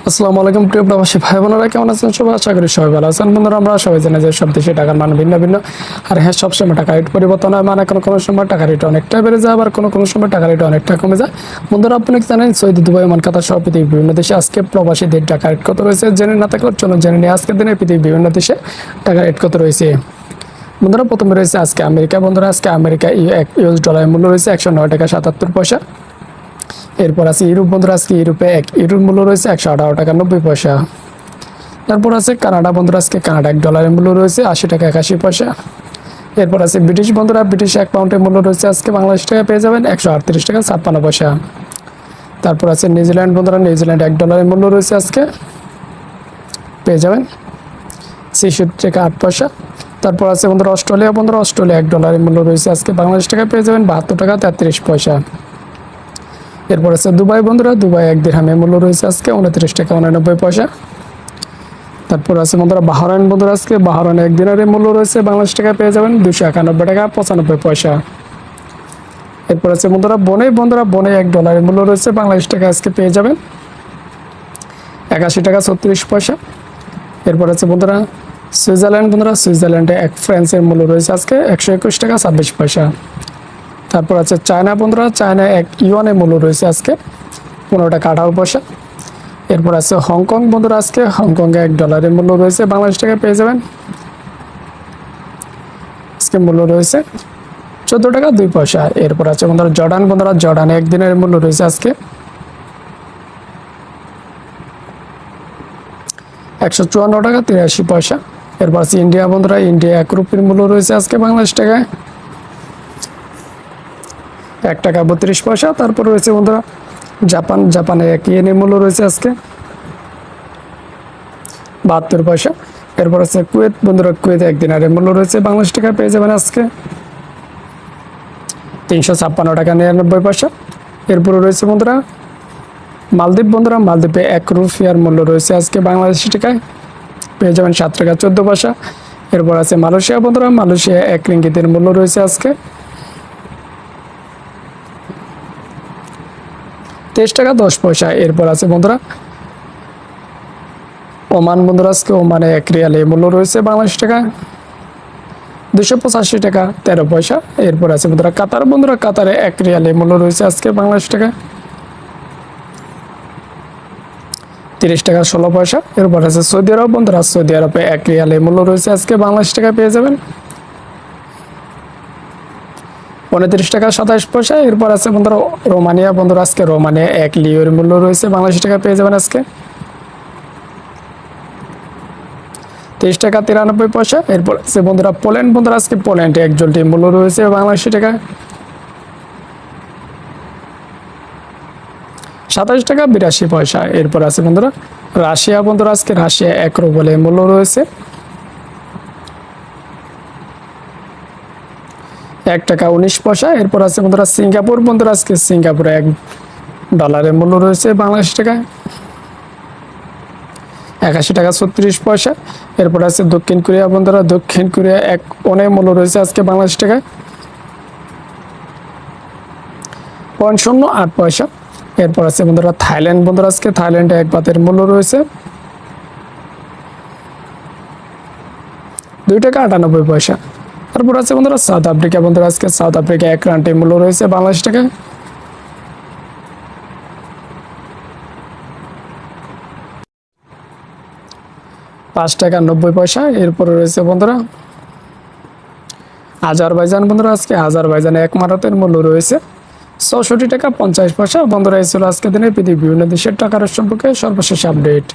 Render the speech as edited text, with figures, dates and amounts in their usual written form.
আসসালামু আলাইকুম প্রিয় প্রবাসী ভাই বোনেরা, কেমন আছেন সবাই? আশা করি সবাই ভালো আছেন। বন্ধুরা, আমরা সবাই জানি যে সব দেশে টাকার মান ভিন্ন ভিন্ন। আর হ্যাঁ, সবসময় টাকা রেট পরিবর্তন হয়, মানে কোনো সময় টাকা রেট অনেকটা বেড়ে যায়, আবার কোনো সময় টাকা রেট অনেকটা কমে যায়। বন্ধুরা, আপনি কি জানেন সৌদি, দুবাই, ওমান, কাতার সহ পৃথিবীর বিভিন্ন দেশে আজকে প্রবাসীদের টাকা রেট কত রয়েছে? জেনে না থাকলে চলুন জেনে নিয়ে আজকের দিনে পৃথিবীর বিভিন্ন দেশে টাকা রেট কত রয়েছে। বন্ধুরা, প্রথমে রয়েছে আজকে আমেরিকা। বন্ধুরা, আজকে আমেরিকা ইউএস ডলারের মূল্য রয়েছে 109 টাকা 77 পয়সা। এরপর আছে ইউরোপ। বন্ধুরা, আজকে ইউরোপে 1 ইউরোর মূল্য রয়েছে 118 টাকা 90 পয়সা। তারপর আছে কানাডা। বন্ধুরা, আজকে কানাডা $1 মূল্য রয়েছে 80 টাকা 81 পয়সা। এরপর আছে ব্রিটিশ। বন্ধুরা, ব্রিটিশ 1 পাউন্ডের মূল্য রয়েছে আজকে বাংলাদেশ টাকায় পেয়ে যাবেন 138 টাকা 56 পয়সা। তারপর আছে নিউজিল্যান্ড। বন্ধুরা, নিউজিল্যান্ড $1 মূল্য রয়েছে আজকে পেয়ে যাবেন 66 টাকা 8 পয়সা। তারপর আছে বন্ধুরা অস্ট্রেলিয়া। বন্ধুরা, অস্ট্রেলিয়া $1 মূল্য রয়েছে আজকে বাংলাদেশ টাকায় পেয়ে যাবেন 72 টাকা 33 পয়সা। এরপর আছে দুবাই। বন্ধুরা, দুবাই 1 দিরহামের মূল্য রয়েছে আজকে 29 টাকা 89 পয়সা। তারপর আছে বন্ধুরা বাহরাইন। বন্ধুরা, আজকে বাহরাইন 1 দিনারের মূল্য রয়েছে বাংলাদেশ টাকায় পেয়ে যাবেন 291 টাকা 95 পয়সা। এরপর আছে বন্ধুরা বনে। বন্ধুরা, বনে $1 মূল্য রয়েছে বাংলাদেশ টাকায় আজকে পেয়ে যাবেন 81 টাকা 36 পয়সা। এরপর আছে বন্ধুরা সুইজারল্যান্ড। বন্ধুরা, সুইজারল্যান্ডে 1 ফ্রান্সের মূল্য রয়েছে আজকে 121 টাকা 26 পয়সা। তারপর আছে চায়না। বন্ধুরা, চায়না 1 ইউয়ানের মূল্য রয়েছে আজকে 15 টাকা 18 পয়সা। এরপর আছে হংকং। বন্ধুরা, আজকে হংকংয়ে $1 মূল্য রয়েছে বাংলাদেশ টাকায় পেয়ে যাবেন আজকে মূল্য রয়েছে 14 টাকা 2 পয়সা। এরপর আছে বন্ধুরা জর্ডান। বন্ধুরা, জর্ডানে 1 দিনের মূল্য রয়েছে আজকে 154 টাকা 83 পয়সা। এরপর আছে ইন্ডিয়া। বন্ধুরা, ইন্ডিয়া 1 রুপির মূল্য রয়েছে আজকে বাংলাদেশ টাকায় 1 টাকা 32 পয়সা। তারপর রয়েছে বন্ধুরা জাপান। জাপানে 1 ইয়েনের মূল্য রয়েছে আজকে 72 পয়সা। এরপর আছে কুয়েত। বন্ধুরা, কুয়েতে 1 দিনারের মূল্য রয়েছে বাংলাদেশ টাকায় পেয়ে যাবেন আজকে 356 টাকা 99 পয়সা। এরপরে রয়েছে বন্ধুরা মালদ্বীপ। বন্ধুরা, মালদ্বীপে 1 রুপিয়ার মূল্য রয়েছে আজকে বাংলাদেশ টাকায় পেয়ে যাবেন 7 টাকা 14 পয়সা। এরপর আছে মালয়েশিয়া। বন্ধুরা, মালয়েশিয়া 1 রিঙ্গিতের মূল্য রয়েছে আজকে 23 টাকা 10 পয়সা। এরপর আছে বন্ধুরা ওমান। বন্ধুরা, আজকে ওমানে 1 রিয়ালে মূল্য রয়েছে বাংলাদেশ টাকায় 285 টাকা 13 পয়সা। এরপর আছে বন্ধুরা কাতার। বন্ধুরা, কাতারে 1 রিয়ালে মূল্য রয়েছে আজকে বাংলাদেশ টাকায় 30 টাকা 16 পয়সা। এরপর আছে সৌদি আরব। বন্ধুরা, সৌদি আরবে 1 রিয়ালে মূল্য রয়েছে আজকে বাংলাদেশ টাকায় পেয়ে যাবেন 29 টাকা 27 পয়সা। এরপর আছে বন্ধুরা রোমানিয়া। বন্ধুরা, আজকে রোমানিয়া 1 লিওর মূল্য রয়েছে বাংলাদেশ টাকায় পেয়ে যাবেন আজকে 23 টাকা 93 পয়সা। এরপর আছে বন্ধুরা পোল্যান্ড। বন্ধুরা, আজকে পোল্যান্ডে 1 জোলটির মূল্য রয়েছে বাংলাদেশি টাকায় 27 টাকা 82 পয়সা। এরপর আছে বন্ধুরা রাশিয়া। বন্ধুরা, আজকে রাশিয়া 1 রুবেলের মূল্য রয়েছে 1 টাকা 19 পয়সা। এরপর আছে বন্ধুরা সিঙ্গাপুর। বন্ধুরা, আজকে সিঙ্গাপুরে $1 মূল্য রয়েছে বাংলাদেশ টাকায় 81 টাকা 36 পয়সা। এরপর আছে দক্ষিণ কোরিয়া। বন্ধুরা, দক্ষিণ কোরিয়া 1 ওনের মূল্য রয়েছে আজকে বাংলাদেশ টাকায় 0.08 পয়সা। এরপর আছে বন্ধুরা থাইল্যান্ড। বন্ধুরা, আজকে থাইল্যান্ডে 1 বাতের মূল্য রয়েছে 2 টাকা 98 পয়সা। তারপর আছে বন্ধুরা সাউথ আফ্রিকা। বন্ধুরা, আজকে সাউথ আফ্রিকা 1 রান্টের মূল্য রয়েছে বাংলাদেশ টাকায় 5 টাকা 90 পয়সা। এরপরে রয়েছে বন্ধুরা আজারবাইজান। বন্ধুরা, আজকে আজারবাইজানে 1 মারাতের মূল্য রয়েছে 64 টাকা 50 পয়সা। বন্ধুরা, এই ছিল আজকের দিনের পৃথিবীর বিভিন্ন দেশের টাকার সম্পর্কে সর্বশেষ আপডেট।